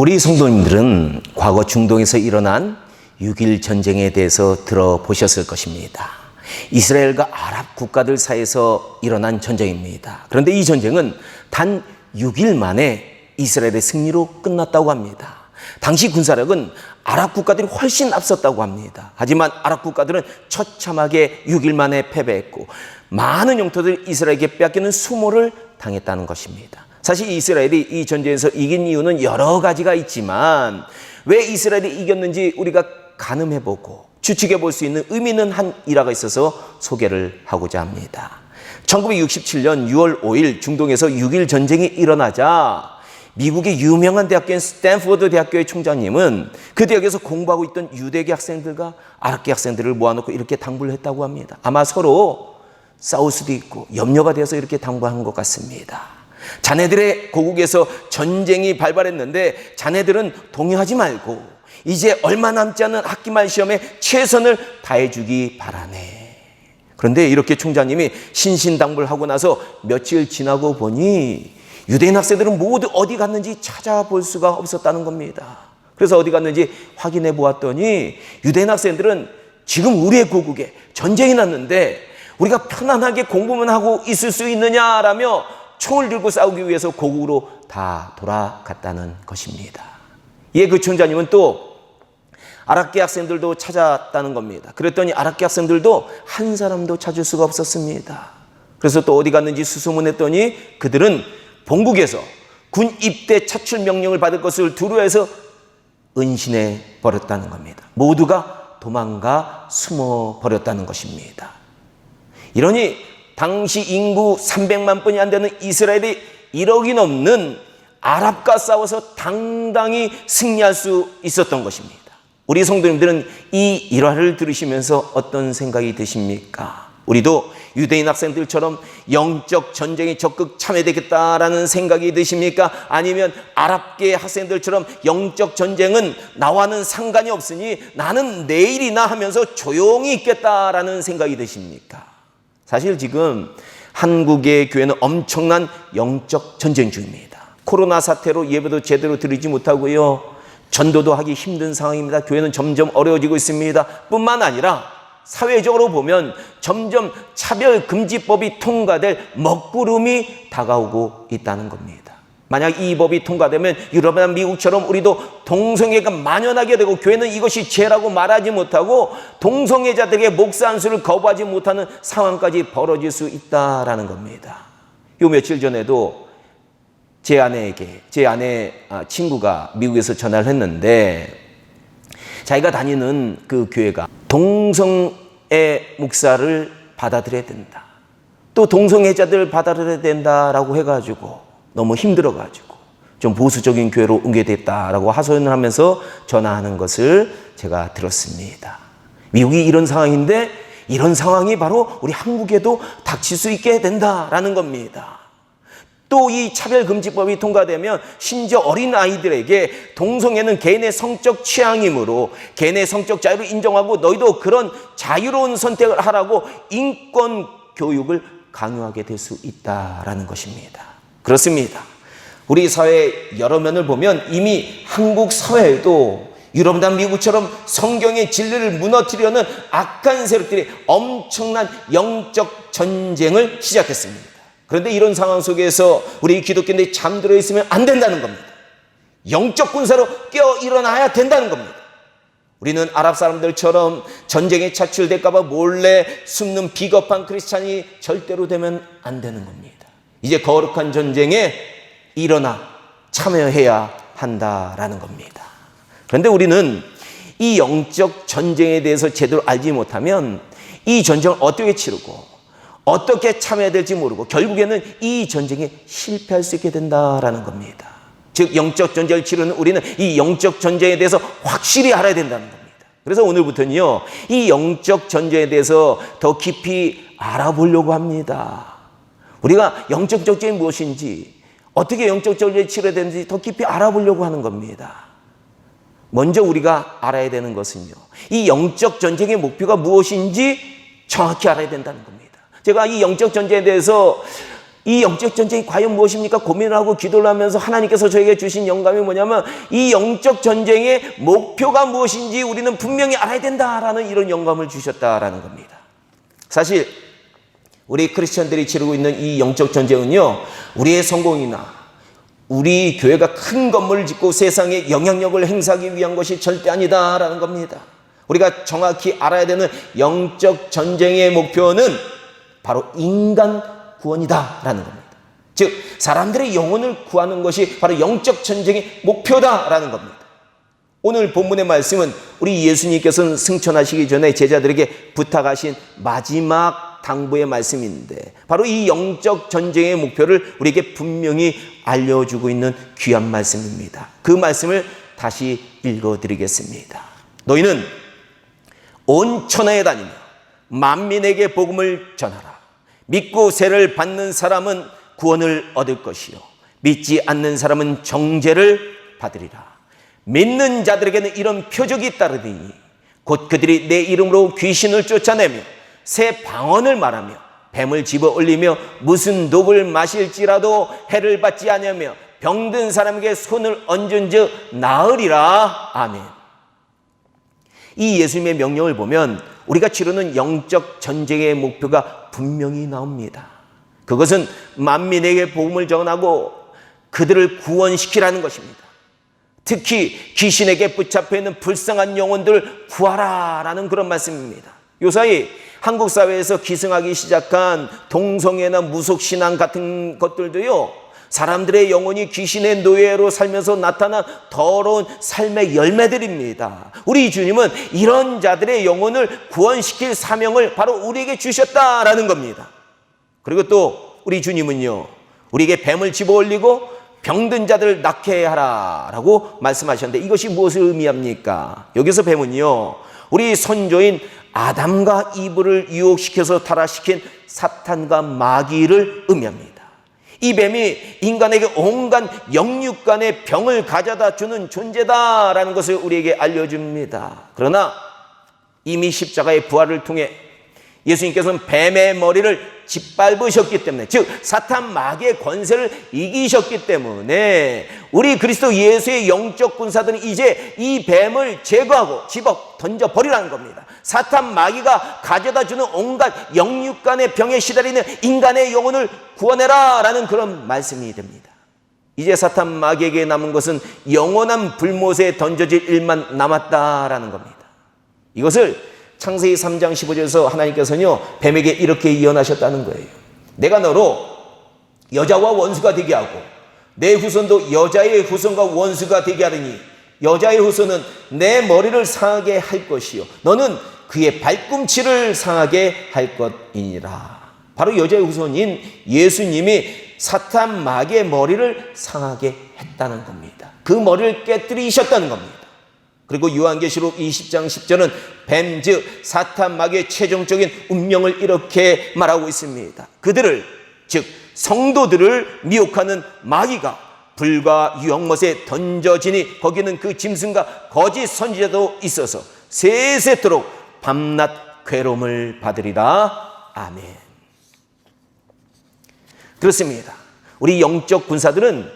우리 성도님들은 과거 중동에서 일어난 6.1 전쟁에 대해서 들어보셨을 것입니다. 이스라엘과 아랍 국가들 사이에서 일어난 전쟁입니다. 그런데 이 전쟁은 단 6일 만에 이스라엘의 승리로 끝났다고 합니다. 당시 군사력은 아랍 국가들이 훨씬 앞섰다고 합니다. 하지만 아랍 국가들은 처참하게 6일 만에 패배했고 많은 영토들 이스라엘에게 빼앗기는 수모를 당했다는 것입니다. 사실 이스라엘이 이 전쟁에서 이긴 이유는 여러 가지가 있지만 왜 이스라엘이 이겼는지 우리가 가늠해보고 추측해볼 수 있는 의미 있는 한 일화가 있어서 소개를 하고자 합니다. 1967년 6월 5일 중동에서 6.1 전쟁이 일어나자 미국의 유명한 대학교인 스탠포드 대학교의 총장님은 그 대학에서 공부하고 있던 유대계 학생들과 아랍계 학생들을 모아놓고 이렇게 당부를 했다고 합니다. 아마 서로 싸울 수도 있고 염려가 돼서 이렇게 당부한 것 같습니다. 자네들의 고국에서 전쟁이 발발했는데 자네들은 동요하지 말고 이제 얼마 남지 않은 학기말 시험에 최선을 다해주기 바라네. 그런데 이렇게 총장님이 신신당부를 하고 나서 며칠 지나고 보니 유대인 학생들은 모두 어디 갔는지 찾아볼 수가 없었다는 겁니다. 그래서 어디 갔는지 확인해 보았더니 유대인 학생들은 지금 우리의 고국에 전쟁이 났는데 우리가 편안하게 공부만 하고 있을 수 있느냐라며 총을 들고 싸우기 위해서 고국으로 다 돌아갔다는 것입니다. 이에 그 총장님은 또 아랍계 학생들도 찾았다는 겁니다. 그랬더니 아랍계 학생들도 한 사람도 찾을 수가 없었습니다. 그래서 또 어디 갔는지 수소문했더니 그들은 본국에서 군 입대 차출 명령을 받을 것을 두려워해서 은신해 버렸다는 겁니다. 모두가 도망가 숨어 버렸다는 것입니다. 이러니 당시 인구 300만 분이 안 되는 이스라엘이 1억이 넘는 아랍과 싸워서 당당히 승리할 수 있었던 것입니다. 우리 성도님들은 이 일화를 들으시면서 어떤 생각이 드십니까? 우리도 유대인 학생들처럼 영적 전쟁에 적극 참여되겠다라는 생각이 드십니까? 아니면 아랍계 학생들처럼 영적 전쟁은 나와는 상관이 없으니 나는 내일이나 하면서 조용히 있겠다라는 생각이 드십니까? 사실 지금 한국의 교회는 엄청난 영적 전쟁 중입니다. 코로나 사태로 예배도 제대로 드리지 못하고요. 전도도 하기 힘든 상황입니다. 교회는 점점 어려워지고 있습니다. 뿐만 아니라 사회적으로 보면 점점 차별금지법이 통과될 먹구름이 다가오고 있다는 겁니다. 만약 이 법이 통과되면 유럽이나 미국처럼 우리도 동성애가 만연하게 되고 교회는 이것이 죄라고 말하지 못하고 동성애자들에게 목사 안수를 거부하지 못하는 상황까지 벌어질 수 있다라는 겁니다. 요 며칠 전에도 제 아내 친구가 미국에서 전화를 했는데 자기가 다니는 그 교회가 동성애 목사를 받아들여야 된다. 또 동성애자들 받아들여야 된다라고 해가지고 너무 힘들어가지고 좀 보수적인 교회로 옮겨됐다라고 하소연을 하면서 전화하는 것을 제가 들었습니다. 미국이 이런 상황인데 이런 상황이 바로 우리 한국에도 닥칠 수 있게 된다라는 겁니다. 또 이 차별금지법이 통과되면 심지어 어린 아이들에게 동성애는 개인의 성적 취향이므로 개인의 성적 자유를 인정하고 너희도 그런 자유로운 선택을 하라고 인권 교육을 강요하게 될 수 있다라는 것입니다. 그렇습니다. 우리 사회 여러 면을 보면 이미 한국 사회에도 유럽이나 미국처럼 성경의 진리를 무너뜨리려는 악한 세력들이 엄청난 영적 전쟁을 시작했습니다. 그런데 이런 상황 속에서 우리 기독교인들이 잠들어 있으면 안 된다는 겁니다. 영적 군사로 깨어 일어나야 된다는 겁니다. 우리는 아랍 사람들처럼 전쟁에 차출될까 봐 몰래 숨는 비겁한 크리스찬이 절대로 되면 안 되는 겁니다. 이제 거룩한 전쟁에 일어나 참여해야 한다라는 겁니다. 그런데 우리는 이 영적 전쟁에 대해서 제대로 알지 못하면 이 전쟁을 어떻게 치르고 어떻게 참여해야 될지 모르고 결국에는 이 전쟁에 실패할 수 있게 된다라는 겁니다. 즉 영적 전쟁을 치르는 우리는 이 영적 전쟁에 대해서 확실히 알아야 된다는 겁니다. 그래서 오늘부터는요, 이 영적 전쟁에 대해서 더 깊이 알아보려고 합니다. 우리가 영적 전쟁이 무엇인지, 어떻게 영적 전쟁을 치러야 되는지 더 깊이 알아보려고 하는 겁니다. 먼저 우리가 알아야 되는 것은요, 이 영적 전쟁의 목표가 무엇인지 정확히 알아야 된다는 겁니다. 제가 이 영적 전쟁에 대해서 이 영적 전쟁이 과연 무엇입니까? 고민을 하고 기도를 하면서 하나님께서 저에게 주신 영감이 뭐냐면 이 영적 전쟁의 목표가 무엇인지 우리는 분명히 알아야 된다라는 이런 영감을 주셨다라는 겁니다. 사실 우리 크리스천들이 치르고 있는 이 영적 전쟁은요, 우리의 성공이나 우리 교회가 큰 건물을 짓고 세상에 영향력을 행사하기 위한 것이 절대 아니다라는 겁니다. 우리가 정확히 알아야 되는 영적 전쟁의 목표는 바로 인간 구원이다라는 겁니다. 즉 사람들의 영혼을 구하는 것이 바로 영적 전쟁의 목표다라는 겁니다. 오늘 본문의 말씀은 우리 예수님께서는 승천하시기 전에 제자들에게 부탁하신 마지막 당부의 말씀인데 바로 이 영적 전쟁의 목표를 우리에게 분명히 알려주고 있는 귀한 말씀입니다. 그 말씀을 다시 읽어드리겠습니다. 너희는 온 천하에 다니며 만민에게 복음을 전하라. 믿고 세를 받는 사람은 구원을 얻을 것이요 믿지 않는 사람은 정죄를 받으리라. 믿는 자들에게는 이런 표적이 따르리니 곧 그들이 내 이름으로 귀신을 쫓아내며 새 방언을 말하며 뱀을 집어 올리며 무슨 독을 마실지라도 해를 받지 아니하며 병든 사람에게 손을 얹은 즉 나으리라. 아멘. 이 예수님의 명령을 보면 우리가 치르는 영적 전쟁의 목표가 분명히 나옵니다. 그것은 만민에게 복음을 전하고 그들을 구원시키라는 것입니다. 특히 귀신에게 붙잡혀 있는 불쌍한 영혼들을 구하라라는 그런 말씀입니다. 요사이 한국 사회에서 기승하기 시작한 동성애나 무속신앙 같은 것들도요, 사람들의 영혼이 귀신의 노예로 살면서 나타난 더러운 삶의 열매들입니다. 우리 주님은 이런 자들의 영혼을 구원시킬 사명을 바로 우리에게 주셨다라는 겁니다. 그리고 또 우리 주님은요, 우리에게 뱀을 집어 올리고 병든 자들을 낫게 하라라고 말씀하셨는데 이것이 무엇을 의미합니까? 여기서 뱀은요, 우리 선조인 아담과 이브를 유혹시켜서 타락시킨 사탄과 마귀를 의미합니다. 이 뱀이 인간에게 온갖 영육간의 병을 가져다 주는 존재다라는 것을 우리에게 알려줍니다. 그러나 이미 십자가의 부활을 통해 예수님께서는 뱀의 머리를 짓밟으셨기 때문에, 즉 사탄 마귀의 권세를 이기셨기 때문에 우리 그리스도 예수의 영적 군사들은 이제 이 뱀을 제거하고 집어 던져버리라는 겁니다. 사탄 마귀가 가져다 주는 온갖 영육간의 병에 시달리는 인간의 영혼을 구원해라 라는 그런 말씀이 됩니다. 이제 사탄 마귀에게 남은 것은 영원한 불못에 던져질 일만 남았다라는 겁니다. 이것을 창세기 3장 15절에서 하나님께서는요, 뱀에게 이렇게 예언하셨다는 거예요. 내가 너로 여자와 원수가 되게 하고 내 후손도 여자의 후손과 원수가 되게 하리니 여자의 후손은 내 머리를 상하게 할 것이요 너는 그의 발꿈치를 상하게 할 것이니라. 바로 여자의 후손인 예수님이 사탄 마귀의 머리를 상하게 했다는 겁니다. 그 머리를 깨뜨리셨다는 겁니다. 그리고 요한계시록 20장 10절은 뱀, 즉 사탄 마귀의 최종적인 운명을 이렇게 말하고 있습니다. 그들을, 즉 성도들을 미혹하는 마귀가 불과 유황못에 던져지니 거기는 그 짐승과 거짓 선지자도 있어서 세세토록 밤낮 괴로움을 받으리라. 아멘. 그렇습니다. 우리 영적 군사들은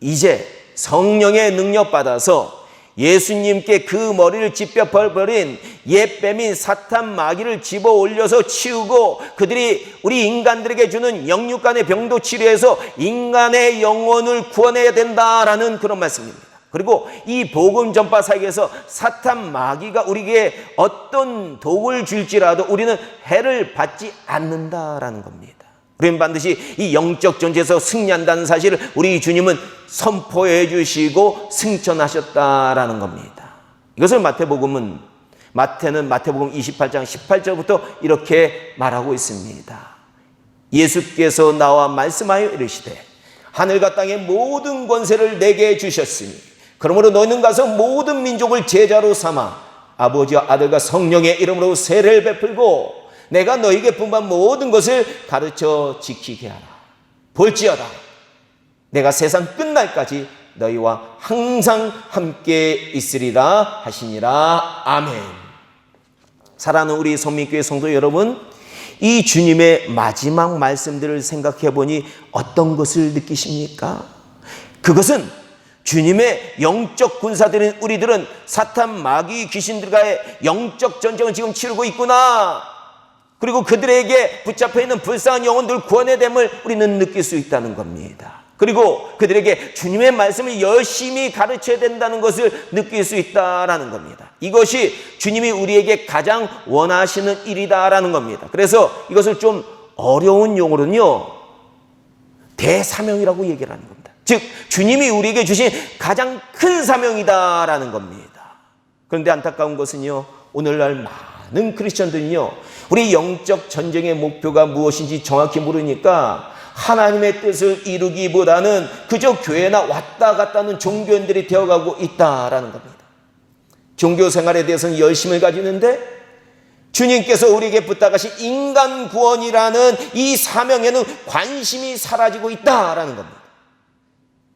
이제 성령의 능력 받아서 예수님께 그 머리를 찢겨버린 옛뱀인 사탄 마귀를 집어 올려서 치우고 그들이 우리 인간들에게 주는 영육간의 병도 치료해서 인간의 영혼을 구원해야 된다라는 그런 말씀입니다. 그리고 이 복음 전파 사역에서 사탄 마귀가 우리에게 어떤 독을 줄지라도 우리는 해를 받지 않는다라는 겁니다. 우리는 반드시 이 영적 전쟁에서 승리한다는 사실을 우리 주님은 선포해 주시고 승천하셨다라는 겁니다. 이것을 마태는 마태복음 28장 18절부터 이렇게 말하고 있습니다. 예수께서 나와 말씀하여 이르시되 하늘과 땅의 모든 권세를 내게 주셨으니 그러므로 너희는 가서 모든 민족을 제자로 삼아 아버지와 아들과 성령의 이름으로 세례를 베풀고 내가 너희에게 분부한 모든 것을 가르쳐 지키게 하라. 볼지어다 내가 세상 끝날까지 너희와 항상 함께 있으리라 하시니라. 아멘. 사랑하는 우리 성민교회 성도 여러분, 이 주님의 마지막 말씀들을 생각해 보니 어떤 것을 느끼십니까? 그것은 주님의 영적 군사들인 우리들은 사탄, 마귀, 귀신들과의 영적 전쟁을 지금 치르고 있구나. 그리고 그들에게 붙잡혀 있는 불쌍한 영혼들 구원의 됨을 우리는 느낄 수 있다는 겁니다. 그리고 그들에게 주님의 말씀을 열심히 가르쳐야 된다는 것을 느낄 수 있다라는 겁니다. 이것이 주님이 우리에게 가장 원하시는 일이다라는 겁니다. 그래서 이것을 좀 어려운 용어로는요, 대사명이라고 얘기를 하는 겁니다. 즉 주님이 우리에게 주신 가장 큰 사명이다라는 겁니다. 그런데 안타까운 것은요, 오늘날 많은 크리스천들은요, 우리 영적 전쟁의 목표가 무엇인지 정확히 모르니까 하나님의 뜻을 이루기보다는 그저 교회나 왔다 갔다 하는 종교인들이 되어가고 있다라는 겁니다. 종교 생활에 대해서는 열심을 가지는데 주님께서 우리에게 부탁하신 인간 구원이라는 이 사명에는 관심이 사라지고 있다라는 겁니다.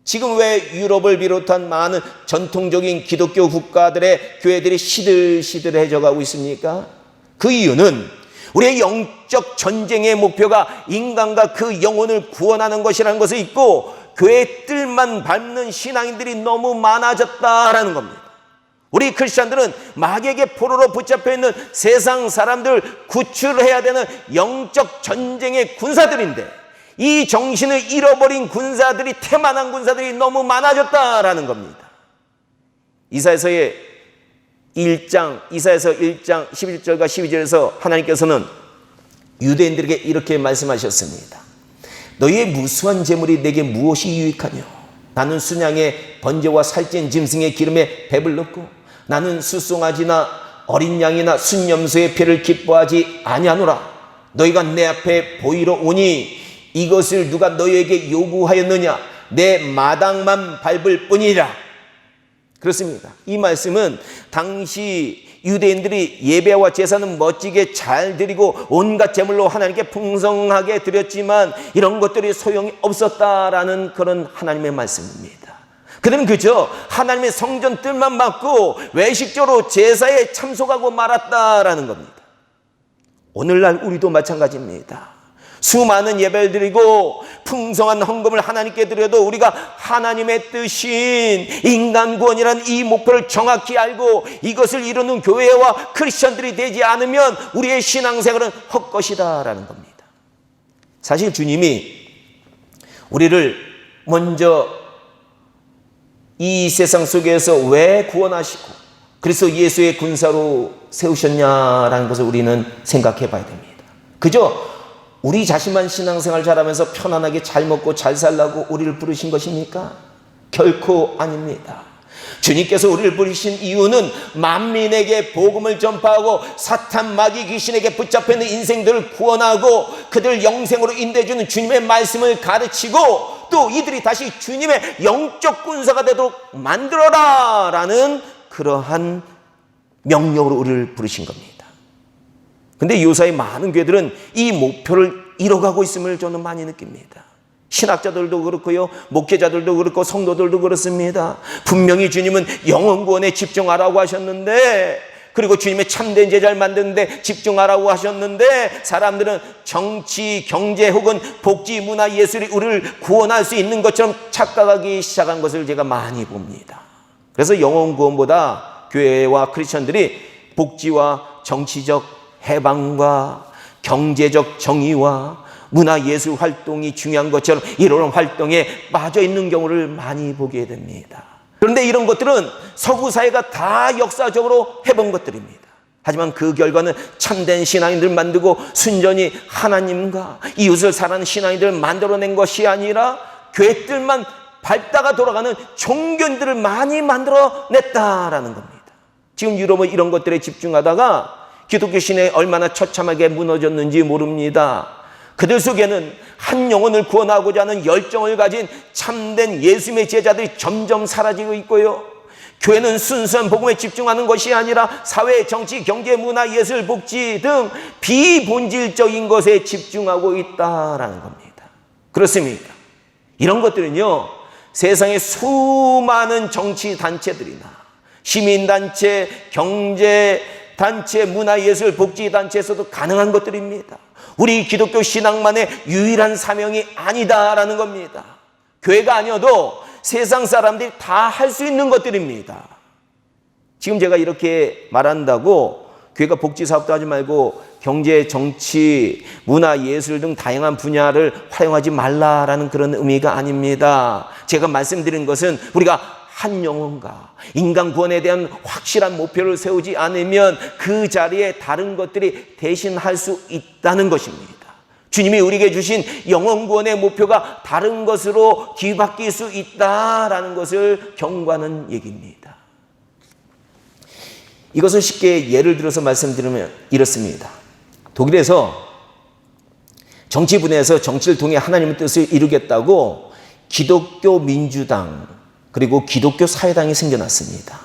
지금 왜 유럽을 비롯한 많은 전통적인 기독교 국가들의 교회들이 시들시들해져 가고 있습니까? 그 이유는 우리의 영적 전쟁의 목표가 인간과 그 영혼을 구원하는 것이라는 것을 잊고 교회의 뜰만 밟는 신앙인들이 너무 많아졌다라는 겁니다. 우리 크리스찬들은 마귀에게 포로로 붙잡혀 있는 세상 사람들 구출해야 되는 영적 전쟁의 군사들인데 이 정신을 잃어버린 군사들이, 태만한 군사들이 너무 많아졌다라는 겁니다. 이사야서 1장 11절과 12절에서 하나님께서는 유대인들에게 이렇게 말씀하셨습니다. 너희의 무수한 재물이 내게 무엇이 유익하냐? 나는 순양의 번제와 살찐 짐승의 기름에 배불렀고 나는 수송아지나 어린 양이나 순염소의 피를 기뻐하지 아니하노라. 너희가 내 앞에 보이러 오니 이것을 누가 너희에게 요구하였느냐? 내 마당만 밟을 뿐이라. 그렇습니다. 이 말씀은 당시 유대인들이 예배와 제사는 멋지게 잘 드리고 온갖 제물로 하나님께 풍성하게 드렸지만 이런 것들이 소용이 없었다라는 그런 하나님의 말씀입니다. 그들은 그저 하나님의 성전 뜰만 막고 외식적으로 제사에 참석하고 말았다라는 겁니다. 오늘날 우리도 마찬가지입니다. 수많은 예배를 드리고 풍성한 헌금을 하나님께 드려도 우리가 하나님의 뜻인 인간 구원이라는 이 목표를 정확히 알고 이것을 이루는 교회와 크리스천들이 되지 않으면 우리의 신앙생활은 헛것이다라는 겁니다. 사실 주님이 우리를 먼저 이 세상 속에서 왜 구원하시고 그리스도 예수의 군사로 세우셨냐라는 것을 우리는 생각해 봐야 됩니다. 그저 우리 자신만 신앙생활 잘하면서 편안하게 잘 먹고 잘 살라고 우리를 부르신 것입니까? 결코 아닙니다. 주님께서 우리를 부르신 이유는 만민에게 복음을 전파하고 사탄, 마귀, 귀신에게 붙잡혀 있는 인생들을 구원하고 그들 영생으로 인도해주는 주님의 말씀을 가르치고 또 이들이 다시 주님의 영적 군사가 되도록 만들어라 라는 그러한 명령으로 우리를 부르신 겁니다. 근데 요사이 많은 교회들은 이 목표를 잃어가고 있음을 저는 많이 느낍니다. 신학자들도 그렇고요, 목회자들도 그렇고 성도들도 그렇습니다. 분명히 주님은 영혼 구원에 집중하라고 하셨는데, 그리고 주님의 참된 제자를 만드는데 집중하라고 하셨는데, 사람들은 정치, 경제 혹은 복지, 문화, 예술이 우리를 구원할 수 있는 것처럼 착각하기 시작한 것을 제가 많이 봅니다. 그래서 영혼 구원보다 교회와 크리스천들이 복지와 정치적 해방과 경제적 정의와 문화예술 활동이 중요한 것처럼 이런 활동에 빠져 있는 경우를 많이 보게 됩니다. 그런데 이런 것들은 서구 사회가 다 역사적으로 해본 것들입니다. 하지만 그 결과는 참된 신앙인들 만들고 순전히 하나님과 이웃을 사랑하는 신앙인들을 만들어낸 것이 아니라 교회들만 밟다가 돌아가는 종교인들을 많이 만들어냈다라는 겁니다. 지금 유럽은 이런 것들에 집중하다가 기독교 신앙이 얼마나 처참하게 무너졌는지 모릅니다. 그들 속에는 한 영혼을 구원하고자 하는 열정을 가진 참된 예수님의 제자들이 점점 사라지고 있고요. 교회는 순수한 복음에 집중하는 것이 아니라 사회, 정치, 경제, 문화, 예술, 복지 등 비본질적인 것에 집중하고 있다라는 겁니다. 그렇습니까? 이런 것들은요, 세상의 수많은 정치 단체들이나 시민단체, 경제 단체, 문화예술, 복지단체에서도 가능한 것들입니다. 우리 기독교 신앙만의 유일한 사명이 아니다라는 겁니다. 교회가 아니어도 세상 사람들이 다 할 수 있는 것들입니다. 지금 제가 이렇게 말한다고 교회가 복지 사업도 하지 말고 경제, 정치, 문화, 예술 등 다양한 분야를 활용하지 말라라는 그런 의미가 아닙니다. 제가 말씀드린 것은 우리가 한 영혼과 인간 구원에 대한 확실한 목표를 세우지 않으면 그 자리에 다른 것들이 대신할 수 있다는 것입니다. 주님이 우리에게 주신 영혼 구원의 목표가 다른 것으로 뒤바뀔 수 있다라는 것을 경고하는 얘기입니다. 이것을 쉽게 예를 들어서 말씀드리면 이렇습니다. 독일에서 정치 분야에서 정치를 통해 하나님의 뜻을 이루겠다고 기독교 민주당 그리고 기독교 사회당이 생겨났습니다.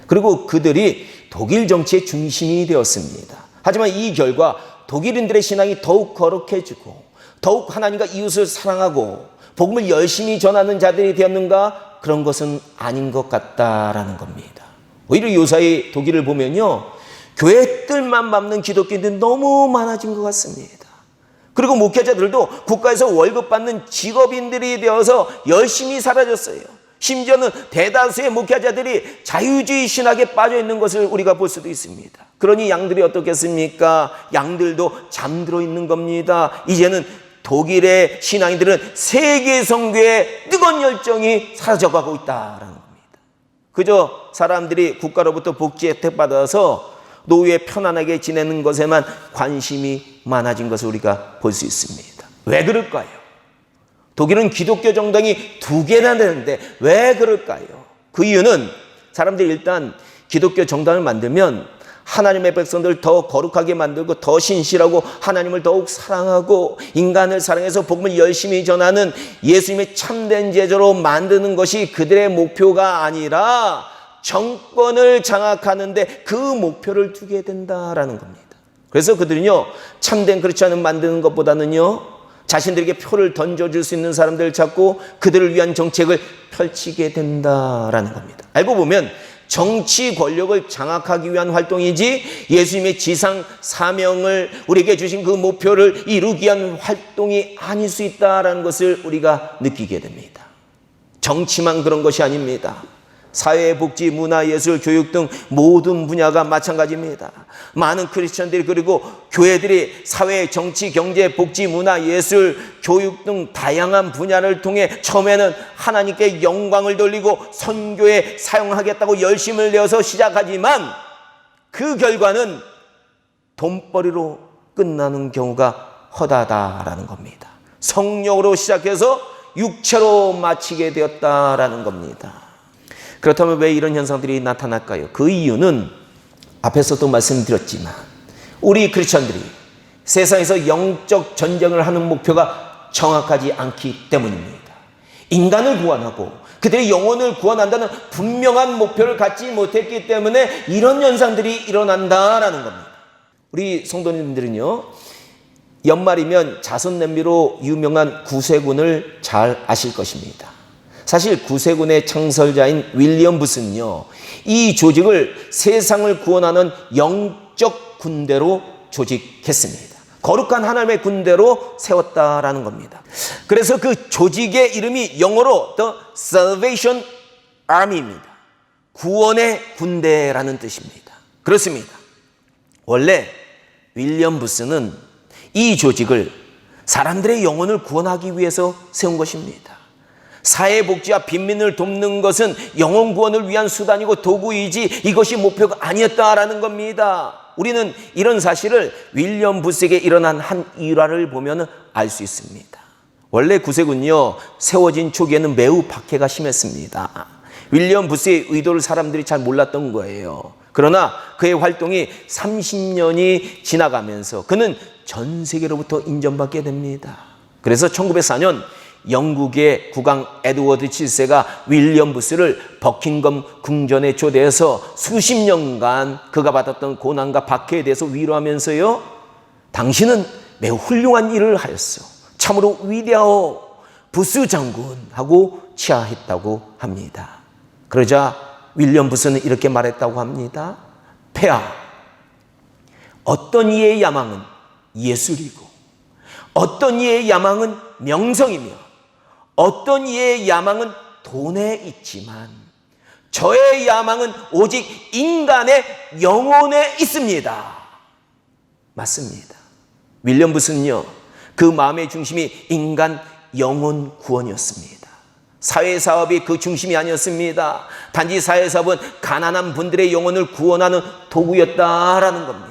그리고 그들이 독일 정치의 중심이 되었습니다. 하지만 이 결과 독일인들의 신앙이 더욱 거룩해지고 더욱 하나님과 이웃을 사랑하고 복음을 열심히 전하는 자들이 되었는가? 그런 것은 아닌 것 같다라는 겁니다. 오히려 요사이 독일을 보면요, 교회 뜰만 밟는 기독교인들이 너무 많아진 것 같습니다. 그리고 목회자들도 국가에서 월급 받는 직업인들이 되어서 열심히 사라졌어요. 심지어는 대다수의 목회자들이 자유주의 신학에 빠져 있는 것을 우리가 볼 수도 있습니다. 그러니 양들이 어떻겠습니까? 양들도 잠들어 있는 겁니다. 이제는 독일의 신앙인들은 세계 선교의 뜨거운 열정이 사라져가고 있다라는 겁니다. 그저 사람들이 국가로부터 복지 혜택 받아서 노후에 편안하게 지내는 것에만 관심이 많아진 것을 우리가 볼 수 있습니다. 왜 그럴까요? 독일은 기독교 정당이 2개나 되는데 왜 그럴까요? 그 이유는 사람들이 일단 기독교 정당을 만들면 하나님의 백성들을 더 거룩하게 만들고 더 신실하고 하나님을 더욱 사랑하고 인간을 사랑해서 복음을 열심히 전하는 예수님의 참된 제자로 만드는 것이 그들의 목표가 아니라 정권을 장악하는데 그 목표를 두게 된다라는 겁니다. 그래서 그들은요, 참된 크리스천을 만드는 것보다는요, 자신들에게 표를 던져줄 수 있는 사람들을 찾고 그들을 위한 정책을 펼치게 된다라는 겁니다. 알고 보면 정치 권력을 장악하기 위한 활동이지 예수님의 지상 사명을 우리에게 주신 그 목표를 이루기 위한 활동이 아닐 수 있다라는 것을 우리가 느끼게 됩니다. 정치만 그런 것이 아닙니다. 사회, 복지, 문화, 예술, 교육 등 모든 분야가 마찬가지입니다. 많은 크리스천들이 그리고 교회들이 사회, 정치, 경제, 복지, 문화, 예술, 교육 등 다양한 분야를 통해 처음에는 하나님께 영광을 돌리고 선교에 사용하겠다고 열심을 내어서 시작하지만 그 결과는 돈벌이로 끝나는 경우가 허다하다라는 겁니다. 성령으로 시작해서 육체로 마치게 되었다라는 겁니다. 그렇다면 왜 이런 현상들이 나타날까요? 그 이유는 앞에서도 말씀드렸지만 우리 크리스천들이 세상에서 영적 전쟁을 하는 목표가 정확하지 않기 때문입니다. 인간을 구원하고 그들의 영혼을 구원한다는 분명한 목표를 갖지 못했기 때문에 이런 현상들이 일어난다라는 겁니다. 우리 성도님들은요, 연말이면 자선 냄비로 유명한 구세군을 잘 아실 것입니다. 사실 구세군의 창설자인 윌리엄 부스는요, 이 조직을 세상을 구원하는 영적 군대로 조직했습니다. 거룩한 하나님의 군대로 세웠다라는 겁니다. 그래서 그 조직의 이름이 영어로 The Salvation Army입니다. 구원의 군대라는 뜻입니다. 그렇습니다. 원래 윌리엄 부스는 이 조직을 사람들의 영혼을 구원하기 위해서 세운 것입니다. 사회복지와 빈민을 돕는 것은 영혼 구원을 위한 수단이고 도구이지 이것이 목표가 아니었다라는 겁니다. 우리는 이런 사실을 윌리엄 부스에게 일어난 한 일화를 보면 알 수 있습니다. 원래 구세군요, 세워진 초기에는 매우 박해가 심했습니다. 윌리엄 부스의 의도를 사람들이 잘 몰랐던 거예요. 그러나 그의 활동이 30년이 지나가면서 그는 전 세계로부터 인정받게 됩니다. 그래서 1904년 영국의 국왕 에드워드 7세가 윌리엄 부스를 버킹엄 궁전에 초대해서 수십 년간 그가 받았던 고난과 박해에 대해서 위로하면서요, 당신은 매우 훌륭한 일을 하였어, 참으로 위대하오 부스 장군하고 치하했다고 합니다. 그러자 윌리엄 부스는 이렇게 말했다고 합니다. 폐하, 어떤 이의 야망은 예술이고 어떤 이의 야망은 명성이며 어떤 이의 야망은 돈에 있지만 저의 야망은 오직 인간의 영혼에 있습니다. 맞습니다. 윌리엄 부스는요, 그 마음의 중심이 인간 영혼 구원이었습니다. 사회사업이 그 중심이 아니었습니다. 단지 사회사업은 가난한 분들의 영혼을 구원하는 도구였다라는 겁니다.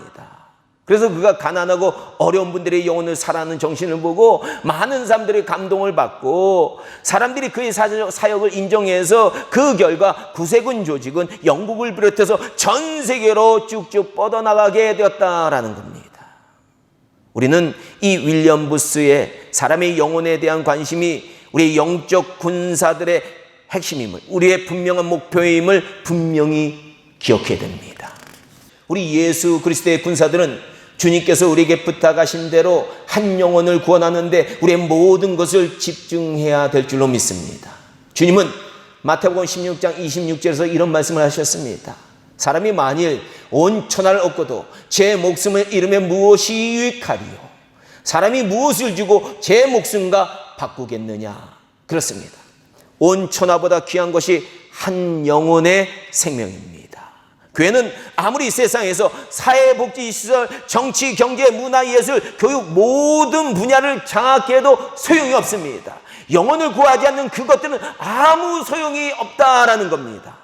그래서 그가 가난하고 어려운 분들의 영혼을 살아가는 정신을 보고 많은 사람들의 감동을 받고 사람들이 그의 사역을 인정해서 그 결과 구세군 조직은 영국을 비롯해서 전 세계로 쭉쭉 뻗어나가게 되었다라는 겁니다. 우리는 이 윌리엄 부스의 사람의 영혼에 대한 관심이 우리의 영적 군사들의 핵심임을, 우리의 분명한 목표임을 분명히 기억해야 됩니다. 우리 예수 그리스도의 군사들은 주님께서 우리에게 부탁하신 대로 한 영혼을 구원하는데 우리의 모든 것을 집중해야 될 줄로 믿습니다. 주님은 마태복음 16장 26절에서 이런 말씀을 하셨습니다. 사람이 만일 온 천하를 얻고도 제 목숨을 잃으면 무엇이 유익하리요? 사람이 무엇을 주고 제 목숨과 바꾸겠느냐? 그렇습니다. 온 천하보다 귀한 것이 한 영혼의 생명입니다. 교회는 아무리 세상에서 사회복지시설, 정치, 경제, 문화, 예술, 교육 모든 분야를 장악해도 소용이 없습니다. 영혼을 구하지 않는 그것들은 아무 소용이 없다라는 겁니다.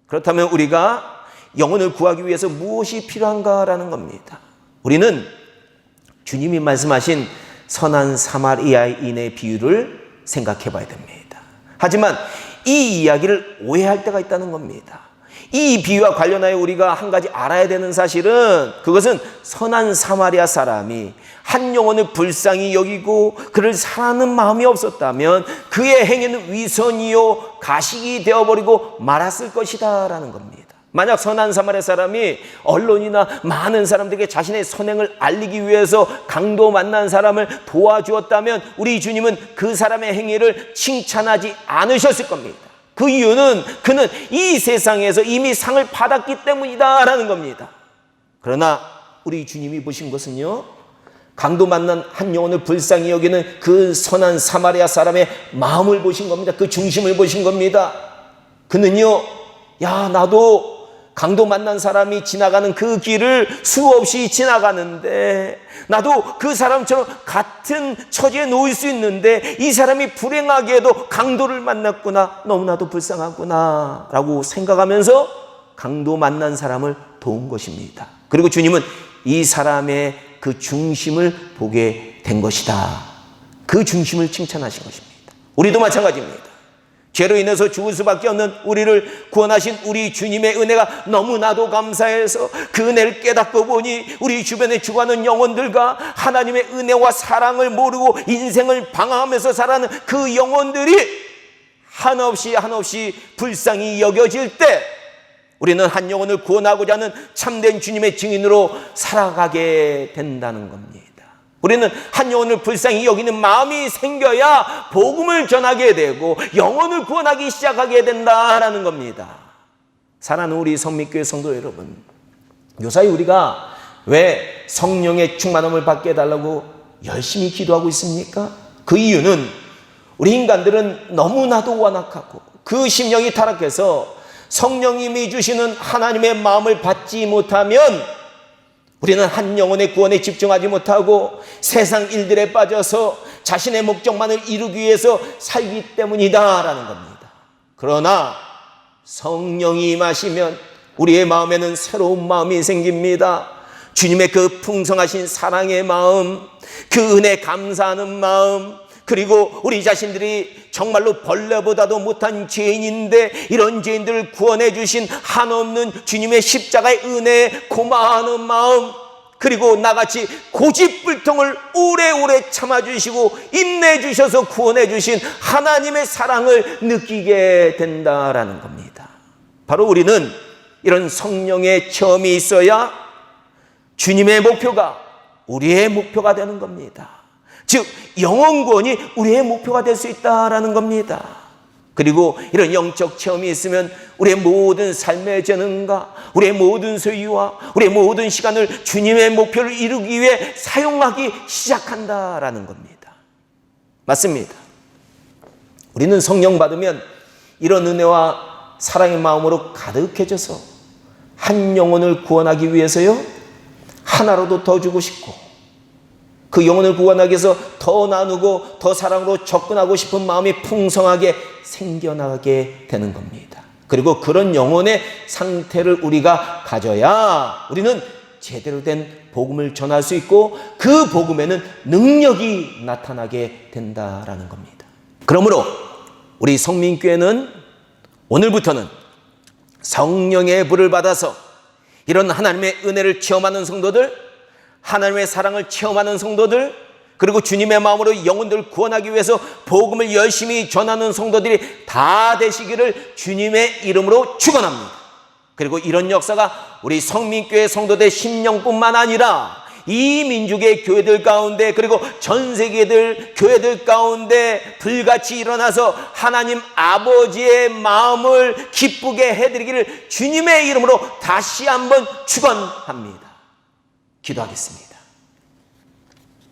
그렇다면 우리가 영혼을 구하기 위해서 무엇이 필요한가라는 겁니다. 우리는 주님이 말씀하신 선한 사마리아인의 비유를 생각해 봐야 됩니다. 하지만 이 이야기를 오해할 때가 있다는 겁니다. 이 비유와 관련하여 우리가 한 가지 알아야 되는 사실은 그것은 선한 사마리아 사람이 한 영혼을 불쌍히 여기고 그를 사랑하는 마음이 없었다면 그의 행위는 위선이요 가식이 되어버리고 말았을 것이다 라는 겁니다. 만약 선한 사마리아 사람이 언론이나 많은 사람들에게 자신의 선행을 알리기 위해서 강도 만난 사람을 도와주었다면 우리 주님은 그 사람의 행위를 칭찬하지 않으셨을 겁니다. 그 이유는 그는 이 세상에서 이미 상을 받았기 때문이다라는 겁니다. 그러나 우리 주님이 보신 것은요, 강도 만난 한 영혼을 불쌍히 여기는 그 선한 사마리아 사람의 마음을 보신 겁니다. 그 중심을 보신 겁니다. 그는요, 야, 나도 강도 만난 사람이 지나가는 그 길을 수없이 지나가는데 나도 그 사람처럼 같은 처지에 놓일 수 있는데 이 사람이 불행하게도 강도를 만났구나, 너무나도 불쌍하구나 라고 생각하면서 강도 만난 사람을 도운 것입니다. 그리고 주님은 이 사람의 그 중심을 보게 된 것이다. 그 중심을 칭찬하신 것입니다. 우리도 마찬가지입니다. 죄로 인해서 죽을 수밖에 없는 우리를 구원하신 우리 주님의 은혜가 너무나도 감사해서 그 은혜를 깨닫고 보니 우리 주변에 죽어가는 영혼들과 하나님의 은혜와 사랑을 모르고 인생을 방황하면서 살아가는 그 영혼들이 한없이 불쌍히 여겨질 때 우리는 한 영혼을 구원하고자 하는 참된 주님의 증인으로 살아가게 된다는 겁니다. 우리는 한 영혼을 불쌍히 여기는 마음이 생겨야 복음을 전하게 되고 영혼을 구원하기 시작하게 된다라는 겁니다. 사랑하는 우리 성민교회 성도 여러분, 요사이 우리가 왜 성령의 충만함을 받게 해달라고 열심히 기도하고 있습니까? 그 이유는 우리 인간들은 너무나도 완악하고 그 심령이 타락해서 성령님이 주시는 하나님의 마음을 받지 못하면 우리는 한 영혼의 구원에 집중하지 못하고 세상 일들에 빠져서 자신의 목적만을 이루기 위해서 살기 때문이다라는 겁니다. 그러나 성령이 임하시면 우리의 마음에는 새로운 마음이 생깁니다. 주님의 그 풍성하신 사랑의 마음, 그 은혜 감사하는 마음, 그리고 우리 자신들이 정말로 벌레보다도 못한 죄인인데 이런 죄인들을 구원해 주신 한없는 주님의 십자가의 은혜에 고마워하는 마음, 그리고 나같이 고집불통을 오래오래 참아주시고 인내주셔서 구원해 주신 하나님의 사랑을 느끼게 된다라는 겁니다. 바로 우리는 이런 성령의 체험이 있어야 주님의 목표가 우리의 목표가 되는 겁니다. 즉 영혼 구원이 우리의 목표가 될 수 있다라는 겁니다. 그리고 이런 영적 체험이 있으면 우리의 모든 삶의 재능과 우리의 모든 소유와 우리의 모든 시간을 주님의 목표를 이루기 위해 사용하기 시작한다라는 겁니다. 맞습니다. 우리는 성령 받으면 이런 은혜와 사랑의 마음으로 가득해져서 한 영혼을 구원하기 위해서요, 하나라도 더 주고 싶고 그 영혼을 구원하기 위해서 더 나누고 더 사랑으로 접근하고 싶은 마음이 풍성하게 생겨나게 되는 겁니다. 그리고 그런 영혼의 상태를 우리가 가져야 우리는 제대로 된 복음을 전할 수 있고 그 복음에는 능력이 나타나게 된다라는 겁니다. 그러므로 우리 성민교회는 오늘부터는 성령의 불을 받아서 이런 하나님의 은혜를 체험하는 성도들, 하나님의 사랑을 체험하는 성도들, 그리고 주님의 마음으로 영혼들을 구원하기 위해서 복음을 열심히 전하는 성도들이 다 되시기를 주님의 이름으로 축원합니다. 그리고 이런 역사가 우리 성민교회 성도들 심령뿐만 아니라 이 민족의 교회들 가운데 그리고 전 세계들 교회들 가운데 불같이 일어나서 하나님 아버지의 마음을 기쁘게 해드리기를 주님의 이름으로 다시 한번 축원합니다. 기도하겠습니다.